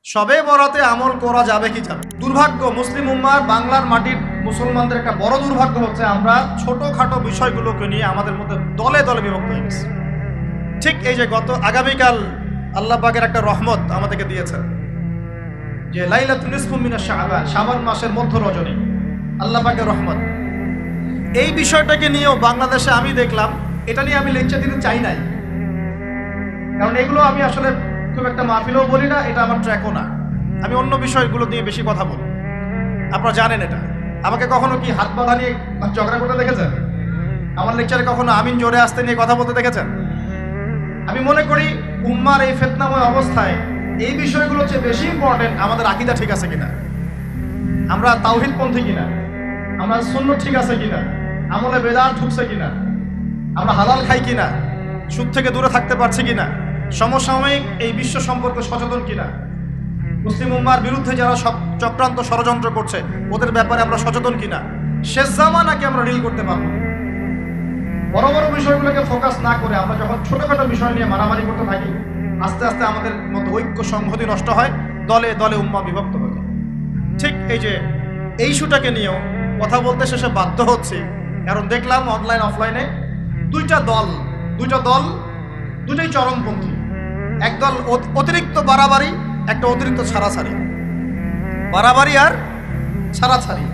সবে বরাতে আমল করা যাবে কি যাবে? দুর্ভাগ্য, মুসলিম উম্মার বাংলার মাটির মুসলমানদের একটা বড় দুর্ভাগ্য হচ্ছে আমরা ছোটখাটো বিষয়গুলোকে নিয়ে আমাদের মধ্যে দলে দলে বিভক্ত হয়ে গেছি। ঠিক এই যে আগামীকাল আল্লাহ পাকের একটা রহমত আমাদেরকে দিয়েছেন যে লাইলাতুন নিসফু মিনাশ শাবান, শাবান মাসের মধ্য রজনী, আল্লাহ পাকের রহমত। এই বিষয়টাকে নিয়েও বাংলাদেশে আমি দেখলাম, এটা নিয়ে আমি লেকচার দিতে চাই নাই, কারণ এগুলো আমি আসলে খুব একটা মাহফিলেও বলি না, এটা আমার ট্র্যাকও না। আমি অন্য বিষয়গুলো নিয়ে বেশি কথা বলি, আপনারা জানেন এটা। আমাকে কখনো কি হাত বাঁধা নিয়ে ঝগড়া করতে দেখেছেন? আমার লেকচারে কখনো আমিন জোরে আসতে নিয়ে কথা বলতে দেখেছেন? আমি মনে করি উম্মার এই ফিতনাময় অবস্থায় এই বিষয়গুলো হচ্ছে বেশি ইম্পর্টেন্ট আমাদের আকীদা ঠিক আছে কিনা, আমরা তাওহীদপন্থী কিনা, আমরা সুন্নাত ঠিক আছে কিনা, আমলে বেদাত ঢুকছে কিনা, আমরা হালাল খাই কিনা, সুদ থেকে দূরে থাকতে পারছি কিনা, সমসাময়িক এই বিশ্ব সম্পর্কে সচেতন কিনা, মুসলিম উম্মার বিরুদ্ধে যারা সব চক্রান্ত ষড়যন্ত্র করছে ওদের ব্যাপারে আমরা সচেতন কিনা, শেষ জামানাকে আমরা ডিল করতে পারবো। বড় বড় বিষয়গুলোকে ফোকাস না করে আমরা যখন ছোটখাটো বিষয় নিয়ে মারামারি করতে থাকি, আস্তে আস্তে আমাদের মধ্যে ঐক্য সংহতি নষ্ট হয়, দলে দলে উম্মা বিভক্ত হয়ে যায়। ঠিক এই যে এই ইস্যুটাকে নিয়েও কথা বলতে শেষে বাধ্য হচ্ছে, কারণ দেখলাম অনলাইন অফলাইনে দুইটা দল দুটাই চরমপন্থী। একদল অতিরিক্ত বাড়াবাড়ি, একটা অতিরিক্ত ছাড়াছাড়ি। বাড়াবাড়ি আর ছাড়াছাড়ি।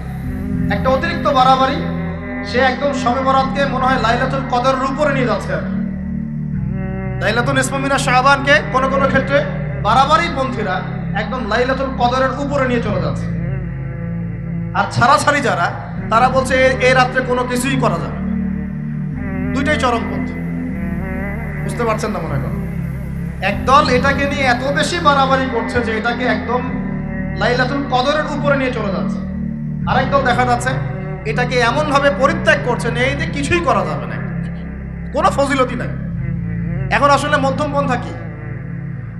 একটা অতিরিক্ত বাড়াবাড়ি, সে একদম শবে বরাতকে মনে হয় লাইলাতুল কদরের উপরে নিয়ে যাচ্ছে। লাইলাতুল নিসফু মিনাশ শাবানকে কোনো কোনো ক্ষেত্রে বাড়াবাড়ি পন্থীরা একদম লাইলাতুল কদরের উপরে নিয়ে চলে যাচ্ছে। আর ছাড়াছাড়ি যারা, তারা বলছে এই রাত্রে কোনো কিছুই করা যাবে। দুইটাই চরমপন্থী, বুঝতে পারছেন না মনে করেন। একদল এটাকে নিয়ে এত বেশি বাড়াবাড়ি করছে যে এটাকে একদম লাইলাতুল কদরের উপরে নিয়ে চলে যাচ্ছে। আরেক দল দেখা যাচ্ছে এটাকে এমনভাবে পরিত্যাগ করছে এই যে কিছুই করা যাবে না, কোনো ফজিলতি নাই। এখন আসলে মধ্যমপন্থা কি,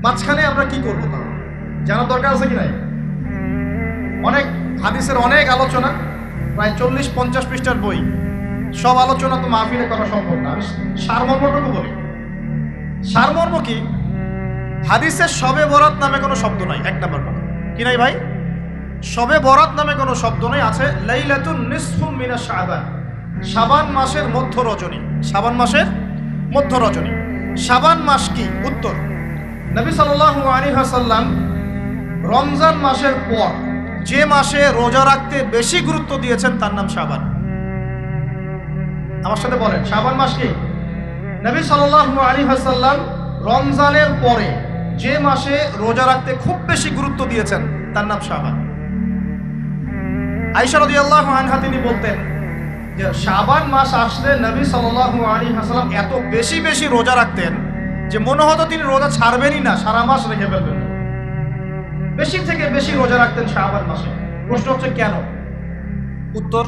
মাঝখানে আমরা কি করবো তা জানার দরকার আছে কি নাই? অনেক হাদিসের অনেক আলোচনা, প্রায় 40-50 পৃষ্ঠার বই, সব আলোচনা তো মাহফিলে করা সম্ভব না। আমি সারমর্মটুকু বলি। সারমর্ম কি? হাদিসের শবে বরাত নামে কোনো শব্দ নাই, এক নাম্বার কথা। কি নাই ভাই? শবে বরাত নামে কোনো শব্দ নাই, আছে লাইলাতুন নিসফু মিনাশ শাবান, শাবান মাসের মধ্য রজনী। শাবান মাসের মধ্য রজনী। শাবান মাস কি? উত্তর, নবী সাল্লাল্লাহু আলাইহি ওয়াসাল্লাম রমজান মাসের পর যে মাসে রোজা রাখতে বেশি গুরুত্ব দিয়েছেন তার নাম শাবান। আমার সাথে বলেন, শাবান মাস কি? নবী সাল্লাল্লাহু আলাইহি ওয়াসাল্লাম রমজানের পরে যে মাসে রোজা রাখতে খুব বেশি গুরুত্ব দিয়েছেন তার নাম শাবান। আয়েশা রাদিয়াল্লাহু আনহা তিনি বলতেন যে শাবান মাস আসলে নবী সাল্লাল্লাহু আলাইহি ওয়াসাল্লাম এত বেশি বেশি রোজা রাখতেন যে মনে হতো তিনি রোজা ছাড়বেনই না, সারা মাস রেখে ফেলবেন। বেশি থেকে বেশি রোজা রাখতেন শাবান মাসে। প্রশ্ন হচ্ছে কেন? উত্তর,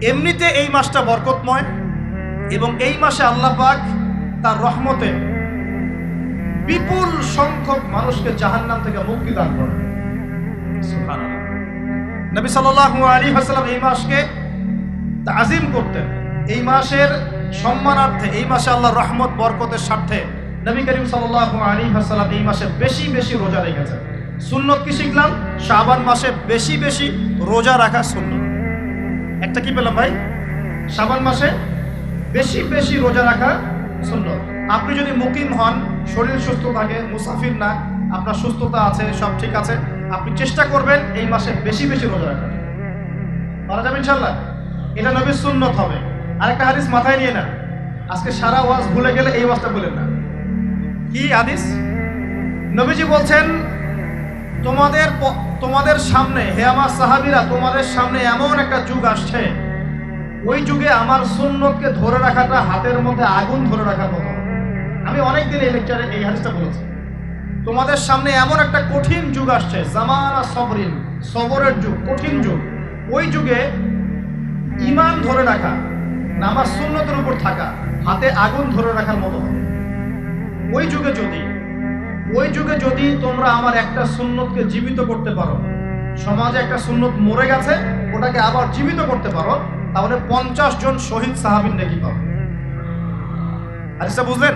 এমনিতে এই মাসটা বরকতময় এবং এই মাসে আল্লাহ পাক তার রহমতে বিপুল সংখ্যক মানুষকে জাহান্নাম থেকে মুক্তি দান করেন। সুবহানাল্লাহ। নবী সাল্লাল্লাহু আলাইহি ওয়াসাল্লাম এই মাসকে তাজিম করতেন। এই মাসের সম্মানার্থে, এই মাসে আল্লাহর রহমত বরকতের স্বার্থে নবী করিম সাল্লাল্লাহু আলাইহি ওয়াসাল্লাম এই মাসে বেশি বেশি রোজা রেখেছেন। সুন্নত কি শিখলাম? শাবান মাসে বেশি বেশি রোজা রাখা সুন্নত। একটা কি পেলাম ভাই? শাবান মাসে বেশি বেশি রোজা রাখা সুন্নত। আপনি যদি মুকিম হন, শরীর সুস্থ থাকে, মুসাফির না, আপনার সুস্থতা আছে, সব ঠিক আছে, আপনি চেষ্টা করবেন এই মাসে বেশি বেশি রোজা রাখার। পারা যাবে ইনশাআল্লাহ। এটা নবীর সুন্নত হবে। আরেকটা হাদিস মাথায় নিয়ে নেন, আজকে সারা ওয়াজ ভুলে গেলে এই ওয়াজটা বলেন না। কি হাদিস? নবীজি বলছেন, তোমাদের সামনে, হে আমার সাহাবীরা, তোমাদের সামনে এমন একটা যুগ আসছে, ওই যুগে আমার সুন্নতকে ধরে রাখাটা হাতের মধ্যে আগুন ধরে রাখার মতো। আমি অনেকদিন এই লেকচারে এই হাদিসটা বলেছি। তোমাদের সামনে এমন একটা কঠিন যুগ আসছে, জামানা সবরিন, সবরের যুগ, কঠিন যুগ। ওই যুগে ঈমান ধরে রাখা, নামাজ সুন্নতের উপর থাকা, হাতে আগুন ধরে রাখার মতো হবে। ওই যুগে যদি তোমরা আমার একটা সুন্নতকে জীবিত করতে পারো, সমাজে একটা সুন্নত মরে গেছে, ওটাকে আবার জীবিত করতে পারো, তাহলে 50 জন শহীদ সাহাবীর নেকি পাবে। হাদিসটা বুঝলেন?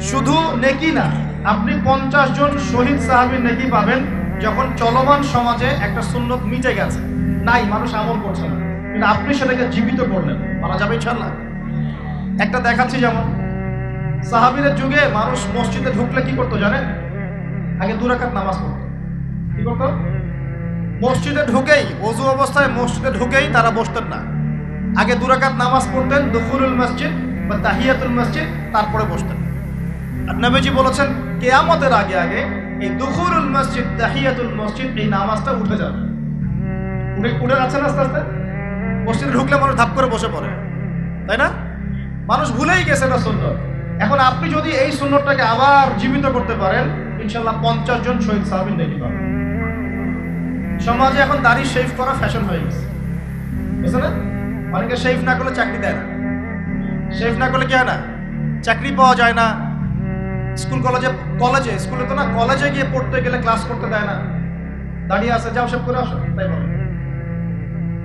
শুধু নেকি না, আপনি 50 জন শহীদ সাহাবীর নেকি পাবেন যখন চলমান সমাজে একটা সুন্নত মিটে গেছে, নাই মানুষ আমল করছে না, কিন্তু আপনি সেটাকে জীবিত করলেন, মারা যাবে ইনশাআল্লাহ। একটা দেখাচ্ছি, যেমন সাহাবীদের যুগে মানুষ মসজিদে ঢুকলে কি করতো জানেন? আগে 2 রাকাত নামাজ পড়তো। কি করতো? মসজিদে ঢুকেই, ওযু অবস্থায় মসজিদে ঢুকেই তারা বসতেন না, আগে 2 রাকাত নামাজ পড়তেন, দুখুলুল মসজিদ বা তাহিয়াতুল মসজিদ, তারপরে বসতেন। আর নবীজি বলেছেন কিয়ামতের আগে আগে এই দুখুলুল মসজিদ, তাহিয়াতুল মসজিদ, এই নামাজটা উঠে যাবে। উঠে যাচ্ছে না আস্তে আস্তে। মসজিদে ঢুকলে মানুষ ধাপ করে বসে পড়ে, তাই না? মানুষ ভুলেই গেছে না সুন্নত। এখন আপনি যদি এই সুন্নতটাকে আবার জীবিত করতে পারেন, ইনশাআল্লাহ 50 জন শহীদ সাহাবীর নেকি পাবেন। সমাজে এখন দাড়ি শেভ করা ফ্যাশন হয়ে গেছে, বুঝছেন না? অনেকে শেভ না করলে চাকরি দেয় না, শেভ না করলে কি হয় না, চাকরি পাওয়া যায় না। স্কুলে তো না, কলেজে গিয়ে পড়তে গেলে ক্লাস করতে দেয় না, দাঁড়িয়ে আছে, যাও শেভ করে আসো, তাই বলে।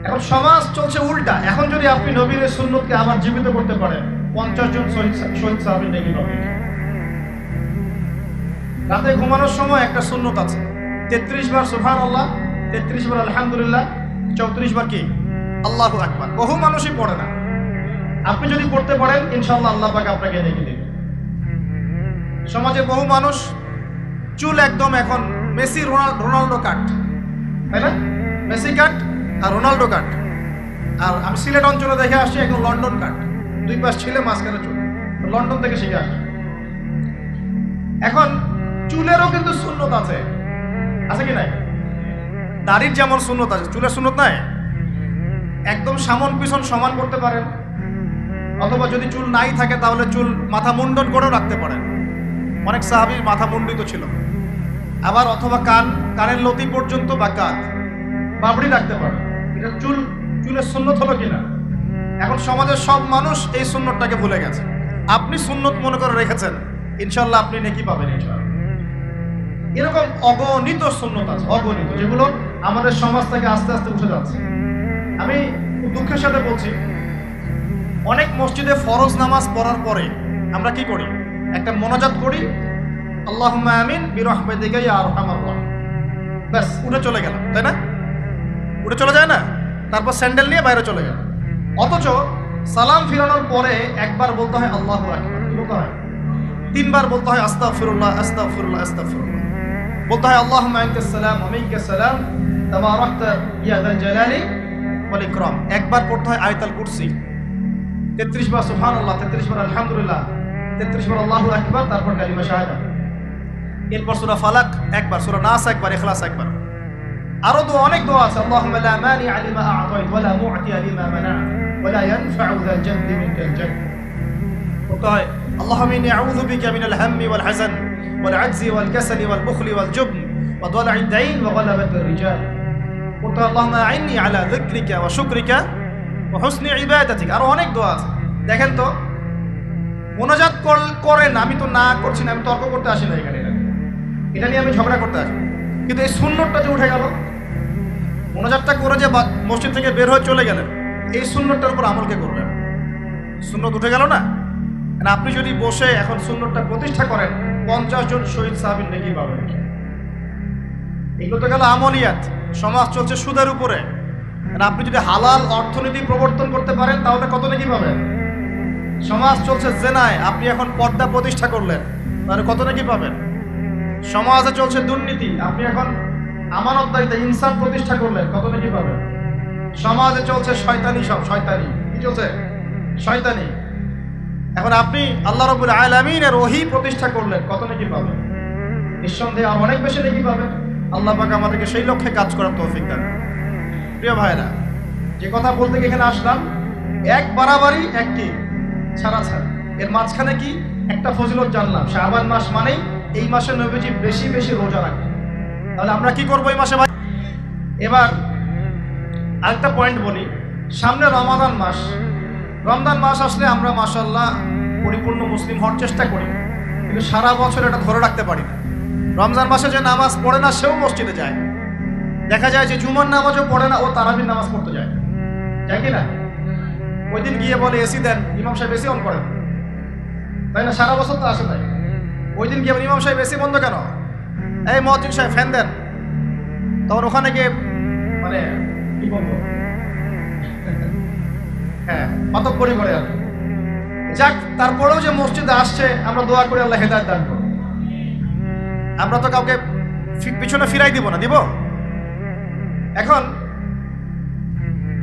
এখন সমাজ চলছে উল্টা। এখন যদি আপনি নবীর সুন্নতকে আবার জীবিত করতে পারেন, 50 জন শহীদ সাহাবীর নেকি পাবেন। রাতে ঘুমানোর সময় একটা সুন্নত আছে, 33 বার সুবহানাল্লাহ, 33 বার আলহামদুলিল্লাহ, 34 বার কি আল্লাহু আকবার। বহু মানুষই পড়ে না, আপনি যদি পড়তে পারেন ইনশাআল্লাহ আল্লাহ পাক আপনাকে নেকি দেবেন। সমাজে বহু মানুষ চুল একদম এখন মেসি রোনাল্ডো কাট, তাই না? মেসি কাট আর রোনাল্ডো কাট। আর আমি সিলেট অঞ্চলে দেখে আসছি একদম লন্ডন কাট, 2 পাশ ছিলে মাঝখানে চুল, লন্ডন থেকে শিখে আসছি। এখন চুলেরও কিন্তু সুন্নত আছে, আছে কি নাই? দাড়ির যেমন সুন্নত আছে, চুলের সুন্নত নাই। একদম সামন পিছন সমান করতে পারেন, অথবা যদি চুল নাই থাকে তাহলে চুল মাথা মুন্ডন করেও রাখতে পারেন। অনেক সাহাবীর মাথা মুন্ডিত ছিল। আবার অথবা কানের লতি পর্যন্ত বা কাঁধ বাবড়ি রাখতে পারেন। এটা চুলের সুন্নত হলো কিনা? এখন সমাজের সব মানুষ এই সুন্নতটাকে ভুলে গেছে। আপনি সুন্নত মনে করে রেখেছেন, ইনশাআল্লাহ আপনি নেকি পাবেন ইনশাআল্লাহ। এরকম অগণিত সুন্নত আছে, অগণিত, যেগুলো আমাদের সমাজ থেকে আস্তে আস্তে উঠে যাচ্ছে। আমি খুব দুঃখের সাথে বলছি, অনেক মসজিদে ফরজ নামাজ পড়ার পরে আমরা কি করি? একটা মোনাজাত করি, আল্লাহুম্মা আমিন বিরহমাতিকা ইয়া আরহামার রাহিম, ব্যাস উঠে চলে গেলাম, তাই না? উঠে চলে যায় না, তারপর স্যান্ডেল নিয়ে বাইরে চলে গেল। অথচ সালাম ফিরানোর পরে একবার বলতে হয় আল্লাহু আকবার, কি বলতে হয়? 3 বার বলতে হয় আস্তাগফিরুল্লাহ আস্তাগফিরুল্লাহ আস্তাগফিরুল্লাহ, বলতে হয় আল্লাহুম্মা আনতাস সালাম ওয়া মিনকাস সালাম তাবারাকতা ইয়া যাল জালালি ওয়াল ইকরাম। একবার পড়তে হয় আয়াতুল কুরসি, 33 বার সুবহানাল্লাহ, 33 বার আলহামদুলিল্লাহ, 33 বার আল্লাহু আকবার, তারপর কালিমা শাহাদা। এরপর সূরা ফালাক একবার, সূরা নাস একবার, ইখলাস একবার। আরো দোয়া, অনেক দোয়া আছে। আল্লাহুম্মা লা মানিআ লিমা আ'তাইত ওয়া লা মু'তিয়া লিমা মানা'ত ওয়া লা ইয়ানফা'ু যাল জাদ্দি মিনকাল জাদ। বলতে হয় আল্লাহুম্মা ইন্নী আউযু বিকা মিনাল হাম্মি ওয়াল হাযান ওয়াল আজজি ওয়াল কাসালি ওয়াল বুখলি ওয়াল জুবন ওয়া দালা'id দাইন ওয়া গালাবাতির রিজাল। বলতে হয় আল্লাহুম্মা আ'ইন্নী আলা যিকরিকা ওয়া শুকরিকা ওয়া হুসনি ইবাদাতিক। আরো অনেক দোয়া আছে। দেখেন তো, মোনাজাত করেন, আমি তো না করছি না, আমি তর্ক করতে আসি না এখানে, এটা নিয়ে আমি ঝগড়া করতে আসি, কিন্তু এই সুন্নতটা যে উঠে গেল, মোনাজাতটা করে যে মসজিদ থেকে বের হয়ে চলে গেলেন, এই সুন্নতটার উপর আমল কে করলেন? সুন্নত উঠে গেল না? আপনি যদি বসে এখন সুন্নতটা প্রতিষ্ঠা করেন, 50 জন শহীদ সাহাবীর নেকি পাবেন। এগুলো তো গেল আমলিয়াত। সমাজ চলছে সুদের উপরে। আপনি যদি হালাল অর্থনীতি প্রবর্তন করতে পারেন তাহলে কত নেকি পাবেন? সমাজ চলছে জেনায়, আপনি এখন পর্দা প্রতিষ্ঠা করলেন, তাহলে কত নেকি পাবেন? সমাজে চলছে দুর্নীতি, আপনি এখন আমানতদারিতা ইনসাফ প্রতিষ্ঠা করলেন, কত নেকি পাবেন? সমাজে চলছে শয়তানি, সব শয়তানি, কি চলছে? শয়তানি। এখন আপনি আল্লাহ রাব্বুল আলামিনের ওহী প্রতিষ্ঠা করলেন, কত নেকি পাবেন? নিঃসন্দেহে আর অনেক বেশি নেকি পাবেন। আল্লাহ পাক আমাদেরকে সেই লক্ষ্যে কাজ করার তৌফিক দান। প্রিয় ভাইরা, যে কথা বলতে এখানে আসলাম, এক বাড়াবাড়ি একটি ছাড়া ছাড়া, এর মাঝখানে কি একটা ফজিলত জানলাম। শাবান মাস মানেই এই মাসে নবীজি বেশি বেশি রোজা রাখেন। তাহলে আমরা কি করবো এই মাসে ভাই? এবার আরেকটা পয়েন্ট বলি, সামনে রমাদান মাস। রমজান মাস আসলে আমরা মাশাআল্লাহ পরিপূর্ণ মুসলিম হওয়ার চেষ্টা করি, কিন্তু সারা বছর এটা ধরে রাখতে পারি না। রমজান মাসে যে নামাজ পড়ে না সেও মসজিদে যায়। দেখা যায় যে জুমার নামাজও পড়ে না, ও তারাবির নামাজ পড়তে যায়, যায় কি না? ওই দিন গিয়ে বলে এসি দেন, ইমাম সাহেব এসি অন করেন, তাই না? সারা বছর তো আসে তাই। ওই দিন কি ইমাম সাহেব এসি বন্ধ কেন, এই মুয়াজ্জিন সাহেব ফ্যান দেন, তখন ওখানে গিয়ে মানে কি বলবো, হ্যাঁ মাতব্বরি করে আর যাক। তারপরেও যে মসজিদে আসছে আমরা দোয়া করি আল্লাহ হেদায়েত দান করুন। আমরা তো কাউকে পিছনে ফিরাই দিব না, দিব? এখন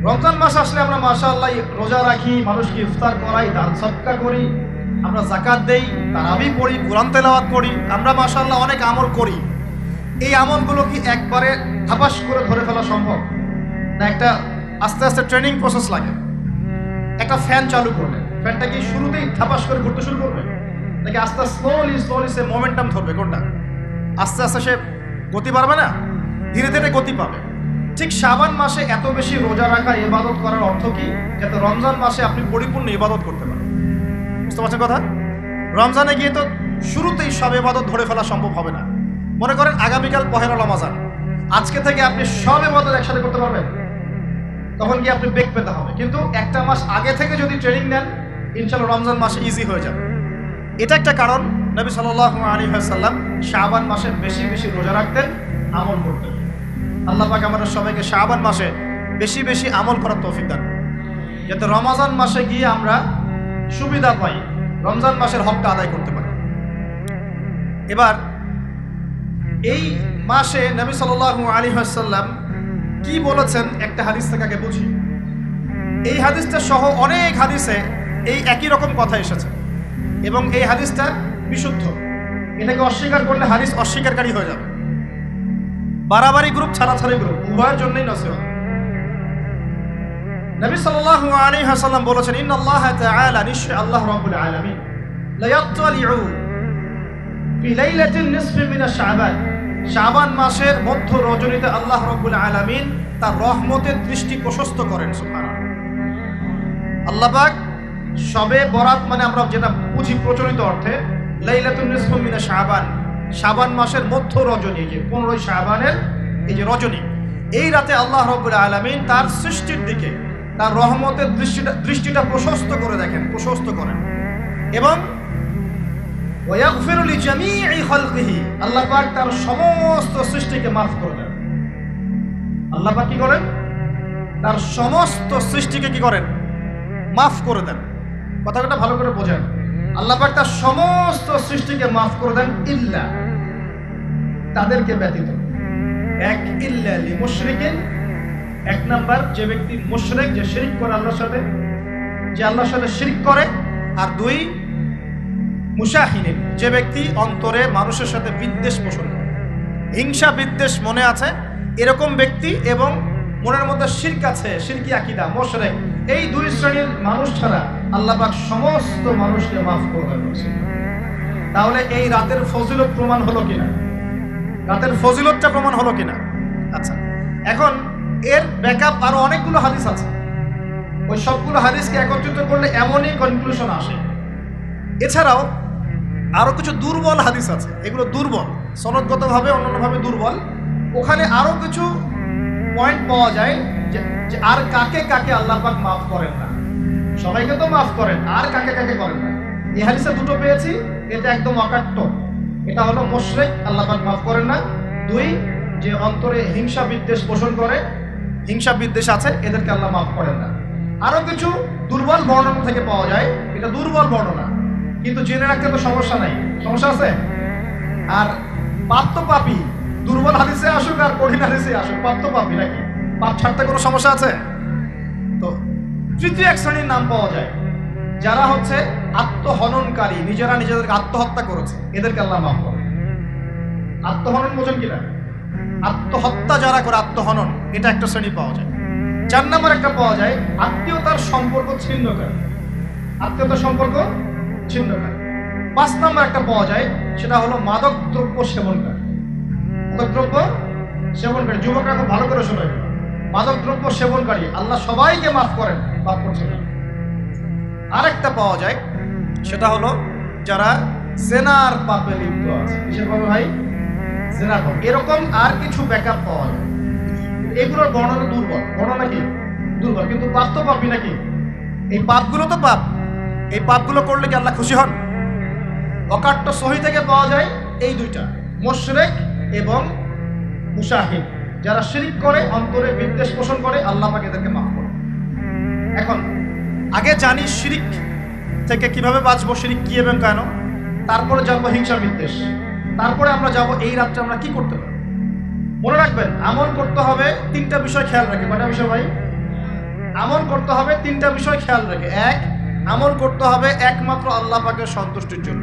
রমজান মাস আসলে আমরা মাশাআল্লাহ রোজা রাখি, মানুষকে ইফতার করাই, দান সদকা করি, আমরা যাকাত দেই, তারাবি পড়ি, কোরআন তেলাওয়াত করি, আমরা মাশাআল্লাহ অনেক আমল করি। এই আমলগুলো কি একবারে ধাপাস করে ধরে ফেলা সম্ভব না? একটা আস্তে আস্তে ট্রেনিং প্রসেস লাগে। একটা ফ্যান চালু করলে ফ্যানটা কি শুরুতেই ধাপাস করে ঘুরতে শুরু করবে, নাকি আস্তে স্লোলি সে মোমেন্টাম ধরবে? কোনটা? আস্তে আস্তে সে গতি পাবে না, ধীরে ধীরে গতি পাবে। ঠিক শাবান মাসে এত বেশি রোজা রাখা, ইবাদত করার অর্থ কি? যাতে রমজান মাসে আপনি পরিপূর্ণ ইবাদত করতে পারেন। বুঝতে পারছেন কথা? রমজানে গিয়ে তো শুরুতেই সব ইবাদত ধরে ফেলা সম্ভব হবে না। মনে করেন আগামীকাল পহেলা রমজান, আজকে থেকে আপনি সব ইবাদত একসাথে করতে পারবেন? তখন কি আপনি বেগ পেতে হবে। কিন্তু একটা মাস আগে থেকে যদি ট্রেনিং নেন, ইনশাআল্লাহ রমজান মাসে ইজি হয়ে যাবে। এটা একটা কারণ নবী সাল্লাল্লাহু আলাইহি ওয়াসাল্লাম শাবান মাসে বেশি বেশি রোজা রাখতেন, আমল করতেন। আল্লাহ পাক আমাদের সবাইকে শাবান মাসে বেশি বেশি আমল করার তৌফিক দান, যাতে রমজান মাসে গিয়ে আমরা সুবিধা পাই, রমজান মাসের হকটা আদায় করতে পারি। এবার এই মাসে নবী সাল্লাল্লাহু আলাইহি ওয়াসাল্লাম কি বলেছেন একটা হাদিস থেকে আগে বুঝি। এই হাদিসটা সহ অনেক হাদিসে এই একই রকম কথা এসেছে এবং এই হাদিসটা বিশুদ্ধ। এটাকে অস্বীকার করলে হাদিস অস্বীকারী হয়ে যাবে। বাড়াবাড়ি গ্রুপ, ছাড়াছাড়ি গ্রুপ, উভয়ের জন্যই নসিহত। নবী সাল্লাল্লাহু আলাইহি ওয়াসাল্লাম বলেছেন, ইন্নাল্লাহা তাআলা, নিশ্চয় আল্লাহ রাব্বুল আলামিন, লা ইয়াত্তালিউ ফি লাইলাতিন নিসফি মিন শাবান, শাবান মাসের মধ্য রজনীতে আল্লাহ রাব্বুল আলামিন তার রহমতের দৃষ্টি প্রশস্ত করেন। সুবহানাল্লাহ। আল্লাহ পাক শবে বরাত মানে আমরা যেটা বুঝি প্রচলিত অর্থে, লাইলাতুন নিসফি মিন শাবান, শাবান মাসের মধ্য রজনী, যে 15 শাবানের এই যে রজনী, এই রাতে আল্লাহ রাব্বুল আলামিন তার সৃষ্টির দিকে তার রহমতের দৃষ্টিটা প্রশস্ত করে দেখেন, প্রশস্ত করেন। এবং ওয়াগফিরু লিজামিই খালকিহি, আল্লাহ পাক তার সমস্ত সৃষ্টিকে মাফ করে দেন। আল্লাহ পাক কি করেন? তার সমস্ত সৃষ্টিকে কি করেন? মাফ করে দেন। কথাটা ভালো করে বোঝেন। আল্লাহ পাক তার সমস্ত সৃষ্টিকে মাফ করে দেন, ইল্লা, তাদেরকে ব্যতীত। এক, ইল্লা লিমুশরিকিন, এক নাম্বার যে ব্যক্তি মুশরিক, যে শিরক করে আল্লাহর সাথে, যে আল্লাহর সাথে শিরক করে। আর দুই, মুশাহিনিন, যে ব্যক্তি অন্তরে মানুষের সাথে বিদ্বেষ পোষণ করে, হিংসা বিদ্বেষ মনে আছে এরকম ব্যক্তি, এবং মনের মধ্যে শিরক আছে, শিরকি আকীদা, মুশরিক, এই দুই শ্রেণীর মানুষ ছাড়া আল্লাহ পাক সমস্ত মানুষকে মাফ করে দেন। তাহলে এই রাতের ফজিলত প্রমাণ হলো কিনা? রাতের ফজিলতটা প্রমাণ হলো কিনা? আচ্ছা, এখন এর ব্যাকআপ আরো অনেকগুলো হাদিস আছে। ওই সবগুলো হাদিসকে একত্রিত করলে এমনই কনক্লুশন আসে। এছাড়াও আরো কিছু দুর্বল হাদিস আছে, এগুলো দুর্বল, সনদগতভাবে অন্যান্যভাবে দুর্বল। ওখানে আরো কিছু পয়েন্ট পাওয়া যায় যে আর কাকে কাকে আল্লাহ পাক মাফ করেন না। সবাইকে তো মাফ করেন, আর কাকে কাকে করেন না। এই হাদিসে দুটো পেয়েছি, এটা একদম অকাট্য। এটা হলো মুশরিক, আল্লাহ পাক মাফ করেন না। দুই, যে অন্তরে হিংসা বিদ্বেষ পোষণ করে, হিংসা বিদ্বেষ আছে, এদেরকে আল্লাহ মাফ করেন না। আরো কিছু দুর্বল বর্ণনা থেকে পাওয়া যায়, এটা দুর্বল বর্ণনা, কিন্তু জেনে রাখতে তো সমস্যা নাই। সমস্যা আছে? আর পাপ তো পাপী, দুর্বল হাদিসে আসুক আর কঠিন হাদিসে আসুক, পাপ তো পাপী নাকি? পাপ ছাড়তে কোনো সমস্যা আছে? তো তৃতীয় এক শ্রেণীর নাম পাওয়া যায়, যারা হচ্ছে আত্মহননকারী, নিজেরা নিজেদেরকে আত্মহত্যা করেছে, এদেরকে আল্লাহ মাফ করে। আত্মহনন বোঝেন কিনা? আত্মহত্যা যারা করে, আত্মহনন, এটা একটা শ্রেণী পাওয়া যায়। 4 নম্বর একটা পাওয়া যায় আত্মীয়তার সম্পর্ক ছিন্নকারী, আত্মীয়তার সম্পর্ক ছিন্নকারী। 5 নম্বর একটা পাওয়া যায়, সেটা হলো মাদক দ্রব্য সেবনকারী। মাদক দ্রব্য সেবনকারী, যুবকরা খুব ভালো করে শোনেন, মাদক দ্রব্য সেবনকারী আল্লাহ সবাইকে মাফ করেন, মাফ করছেন। আরেকটা পাওয়া যায়, সেটা হলো যারা জেনার পাপে লিপ্ত আছে। কিসের পাপে ভাই? জেনার পাপ। এরকম আর কিছু ব্যাকআপ পাওয়া যায়। এগুলোর বর্ণনা দুর্বল, বর্ণনা কি দুর্বল, কিন্তু পাপ তো পাপই নাকি? এই পাপগুলো তো পাপ, এই পাপগুলো করলে কি আল্লাহ খুশি হন? অকাট্য সহি থেকে পাওয়া যায় এই দুইটা, মুশরিক এবং মুশাহিদ। যারা শিরিক করে, অন্তরে বিদ্বেষ পোষণ করে, আল্লাহ পাক এদেরকে মাফ করে। এখন আগে জানি শিরিক থেকে কিভাবে বাঁচবো, শিরিক কি এবং কেন, তারপরে যাবো হিংসা বিদ্বেষ, তারপরে আমরা যাব এই রাত্রে আমরা কি করতে পারি। মনে রাখবেন, আমল করতে হবে তিনটা বিষয় খেয়াল রেখে। কয়টা বিষয় ভাই? আমল করতে হবে তিনটা বিষয় খেয়াল রেখে। এক, আমল করতে হবে একমাত্র আল্লাহ পাকের সন্তুষ্টির জন্য।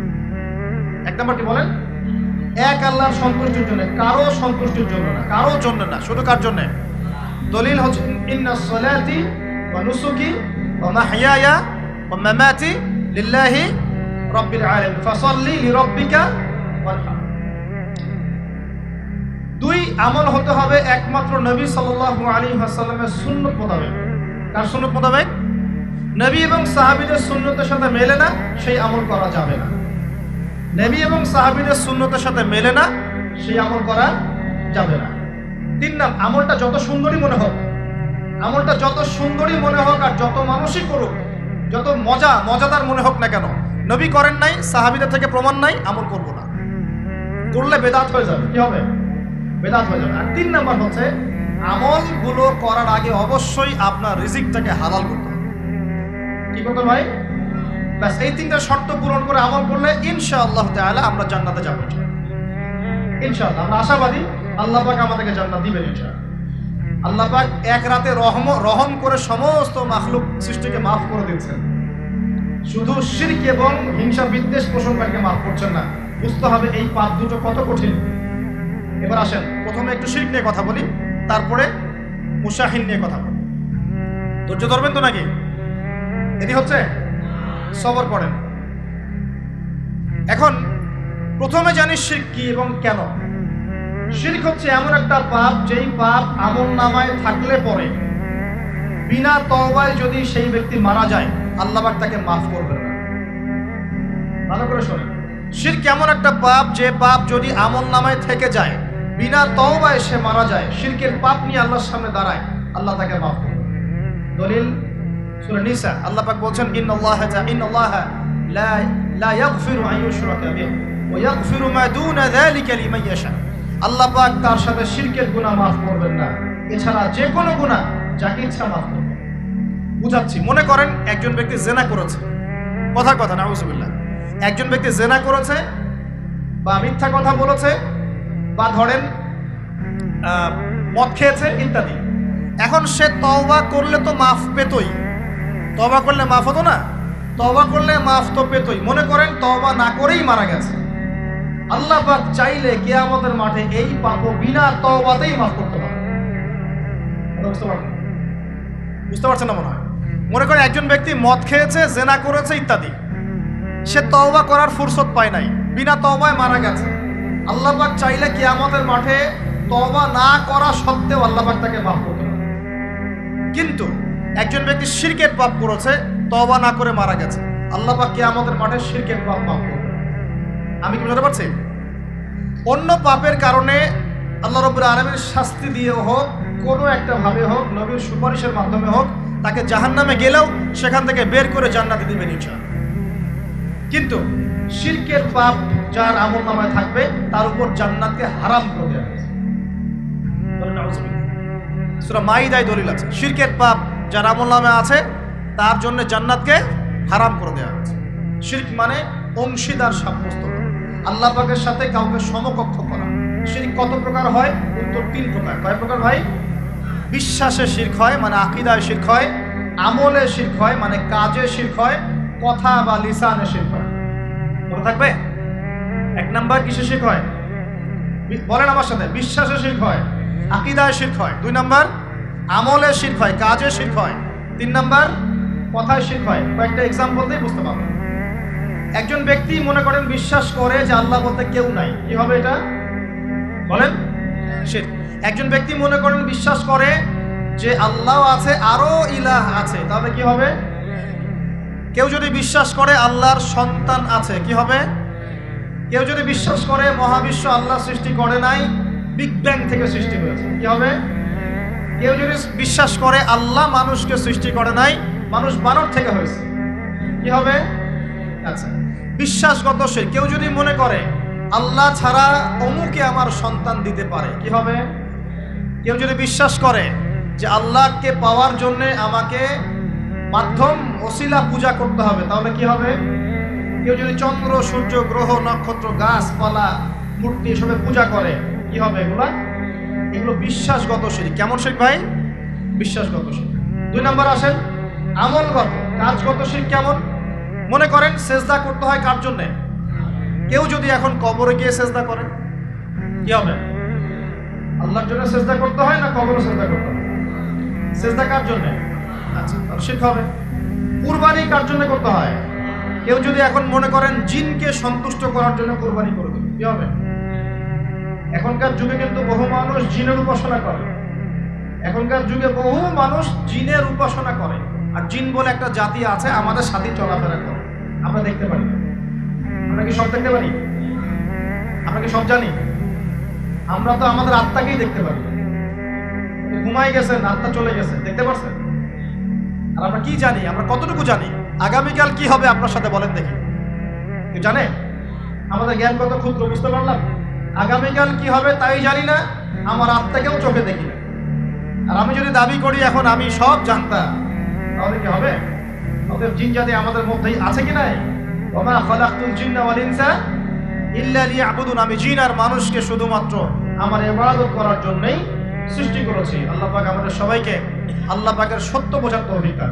এক নাম্বার কি বলেন? এক, আল্লাহর সন্তুষ্টির জন্য, কারো সন্তুষ্টির জন্য না, কারোর জন্য না, শুধু কার জন্য? দলিল হচ্ছে ইন্নাস সালাতি ওয়া নুসুকি ওয়া মাহইয়ায়া ওয়া মামাতি লিল্লাহি রাব্বিল আলামিন ফাসাল্লি লিরাব্বিকা ওয়ানহার। দুই, আমল হতে হবে একমাত্র নবী সাল্লাল্লাহু আলাইহি ওয়াসাল্লামের সুন্নাত মোতাবেক। কার সুন্নাত মোতাবেক? নবী এবং সাহাবীদের সুন্নতের সাথে মেলে না, সেই আমল করা যাবে না। নবী এবং সাহাবীদের সুন্নতের সাথে মেলে না, সেই আমল করা যাবে না। তিন নাম, আমলটা যত সুন্দরী মনে হোক, আমলটা যত সুন্দরী মনে হোক আর যত মানুষই করুক, যত মজাদার মনে হোক না কেন, নবী করেন নাই, সাহাবীদের থেকে প্রমাণ নাই, আমল করব না। করলে বেদাত হয়ে যাবে। কি হবে? বেদাত হয়ে যাবে। আর তিন নাম্বার হচ্ছে, আমলগুলো করার আগে অবশ্যই আপনার রিজিকটাকে হালাল করতে হবে। কি করতে ভাই? ব্যাস এই তিনটা শর্ত পূরণ করে আমল করলে ইনশাআল্লাহ তাআলা আমরা জান্নাতে যাব। ইনশাআল্লাহ আমরা আশাবাদী, আল্লাহ পাক আমাদেরকে জান্নাত দিবেন ইনশাআল্লাহ। আল্লাহ পাক এক রাতে রহম করে সমস্ত মাখলুক সৃষ্টিকে মাফ করে দিচ্ছেন, শুধু শিরক এবং হিংসা বিদ্বেষ পোষণকারীকে মাফ করছেন না। বুঝতে হবে এই পাপ দুটো কত কঠিন। এবার আসেন, প্রথমে একটু শিরক নিয়ে কথা বলি, তারপরে মুশাহিদ নিয়ে কথা বলি। ধৈর্য ধরবেন তো নাকি? এটি হচ্ছে, সবর করেন। এখন প্রথমে জানি শিরক কি এবং কেন। শিরক হচ্ছে এমন একটা পাপ, যেই পাপ আমলনামায় থাকলে পরে বিনা তওবায় যদি সেই ব্যক্তি মারা যায়, আল্লাহ পাক তাকে মাফ করবেন না। ভালো করে শোনেন, শিরক এমন একটা পাপ, যে পাপ যদি আমলনামায় থেকে যায়, বিনা তওবায় সে মারা যায়, শিরকের পাপ নিয়ে আল্লাহর সামনে দাঁড়ায়, আল্লাহ তাকে মাফ করবেন। দলিল সূরা নিসা, আল্লাহ পাক বলছেন ইন্নাল্লাহা লা ইয়াগফিরু আন ইউশরাকা বিহি ওয়া ইয়াগফিরু মা দুনা যালিকা লিমান ইয়াশা। আল্লাহ পাক তার সাথে শিরকের গুনাহ মাফ করবেন না, এছাড়া যে কোনো গুনাহ যাকে ইচ্ছা মাফ করবেন। বুঝাচ্ছি, মনে করেন একজন ব্যক্তি জিনা করেছে, কথার কথা নাউযুবিল্লাহ, একজন ব্যক্তি জিনা করেছে বা মিথ্যা কথা বলেছে বা ধরেন মদ খেয়েছে ইত্যাদি। এখন সে তওবা করলে তো মাফ পেতই, তওবা করলে মাফ হতো না? তওবা করলে মাফ তো পেতই। মনে করেন তওবা না করেই মারা গেছে, আল্লাহ পাক চাইলে কিয়ামতের মাঠে এই পাপ বিনা তওবাতেই মাফ করতে পারে। বুঝতে পারছেন না মনে হয়? মনে করেন একজন ব্যক্তি মদ খেয়েছে, জিনা করেছে ইত্যাদি, সে তওবা করার ফুরসত পায় নাই, বিনা তওবায় মারা গেছে। আল্লাহ পাক চাইলে কিয়ামতের মাঠে তওবা না করা সত্ত্বেও আল্লাহ পাক তাকে মাফ করতে পারে। কিন্তু একজন ব্যক্তি শিরকের পাপ করেছে, তওবা না করে মারা গেছে, আল্লাহ পাক কিয়ামতের মাঠে শিরকের পাপ মাফ করবে। আমি কি বুঝতে পারছি? অন্য পাপের কারণে আল্লাহ রাব্বুল আলামিন শাস্তি দিয়ে হোক, কোনো একটা ভাবে হোক, নবীর সুপারিশের মাধ্যমে হোক, তাকে জাহান্নামে গেলেও সেখান থেকে বের করে জান্নাতে দিবেন ইনশাআল্লাহ। কিন্তু শিরকের পাপ যার আমলনামায় থাকবে, তার উপর জান্নাতকে হারাম করে দেওয়া হয়েছে। সূরা মাইদায় দলিল আছে, শিরকের পাপ যার আমলনামায় আছে তার জন্য জান্নাতকে হারাম করে দেওয়া হয়েছে। শিরক মানে অংশীদার সাব্যস্ত করা, আল্লাহ পাকের সাথে কাউকে সমকক্ষ করা। শিরক কত প্রকার হয়? উত্তর 3 প্রকার। কয় প্রকার ভাই? বিশ্বাসে শিরক হয়, মানে আকীদায় শিরক হয়, আমলে শিরক হয়, মানে কাজে শিরক হয়, কথা বা লিসানে শিরক হয়। মনে থাকবে? 1 নাম্বার কিসে শিরক হয়? বলেন আমার সাথে। বিশ্বাসে শিরক হয়, আকীদায় শিরক হয়। 2 নাম্বার আমলে শিরক হয়, কাজে শিরক হয়। 3 নাম্বার কথায় শিরক হয়। কয়েকটা এক্সাম্পল দিয়ে বুঝতে পারবেন। একজন ব্যক্তি মনে করেন বিশ্বাস করে যে আল্লাহ বলতে কেউ নাই, কি হবে এটা? বলেন, শিরক। একজন ব্যক্তি মনে করেন বিশ্বাস করে যে আল্লাহ আছে, আরো ইলাহ আছে, তাহলে কি হবে? কেউ যদি বিশ্বাস করে আল্লাহর সন্তান আছে, কি হবে? কেউ যদি বিশ্বাস করে মহাবিশ্ব আল্লাহ সৃষ্টি করে নাই, বিগ ব্যাং থেকে সৃষ্টি হয়েছে, কি হবে? কেউ যদি বিশ্বাস করে আল্লাহ মানুষকে সৃষ্টি করে নাই, মানুষ বানর থেকে হয়েছে, কি হবে? আচ্ছা, বিশ্বাসগত শিরক। কেউ যদি মনে করে আল্লাহ ছাড়া অমুকে আমার সন্তান দিতে পারে, কি হবে? কেউ যদি বিশ্বাস করে যে আল্লাহকে পাওয়ার জন্য আমাকে মাধ্যম ওসিলা পূজা করতে হবে, তাহলে কি হবে? কেউ যদি চন্দ্র, সূর্য, গ্রহ, নক্ষত্র, গাছপালা, মূর্তি এসবে পূজা করে, কি হবে? এগুলো বিশ্বাসগত শিরক। কেমন শিরক ভাই? বিশ্বাসগত শিরক। 2 নম্বর আসেন আমলগত, কাজগত শিরক। কেমন? মনে করেন সেজদা করতে হয় কার জন্যে? কেউ যদি এখন কবরে গিয়ে সেজদা করে, কি হবে? আল্লাহর জন্য সেজদা করতে হয় না কবরে সেজদা করতে হয়? সেজদা কার জন্য? আচ্ছা, তাহলে শিরক হবে। কুরবানি কার জন্য করতে হয়? কেউ যদি এখন মনে করেন জিনকে সন্তুষ্ট করার জন্য কুরবানি করে দেবে, কি হবে? এখনকার যুগে কিন্তু বহু মানুষ জিনের উপাসনা করে। এখনকার যুগে বহু মানুষ জিনের উপাসনা করে। আর জিন বলে একটা জাতি আছে, আমাদের সাথে চলাফেরা করে, আমরা দেখতে পারি। আমরা কি সব দেখতে পারি? আমরা কি সব জানি? আমরা তো আমাদের আত্মাকেই দেখতে পারি। ঘুমাই গেছেন, আত্মা চলে গেছে, দেখতে পারছেন? আর আমরা কি জানি? আমরা কতটুকু জানি? আগামীকাল কি হবে আপনার সাথে বলেন দেখি, কি জানে? আমাদের জ্ঞান কত ক্ষুদ্র, বুঝতে পারলাম। আগামীকাল কি হবে তাই জানি না, আমার আত্মাকেও চোখে দেখি না। আর আমি যদি দাবি করি এখন আমি সব জানতাম, তাহলে কি হবে? অতএব জিন জাতি আমাদের মধ্যেই আছে কি নাই? ওমা খালাকতুল জিন্না ওয়াল ইনসা ইল্লা লিয়াবুদুন। আমি জিন আর মানুষকে শুধুমাত্র আমার ইবাদত করার জন্যই সৃষ্টি করেছি। আল্লাহ পাক আমাদের সবাইকে আল্লাহ পাকের সত্য বোঝার তৌফিক দান।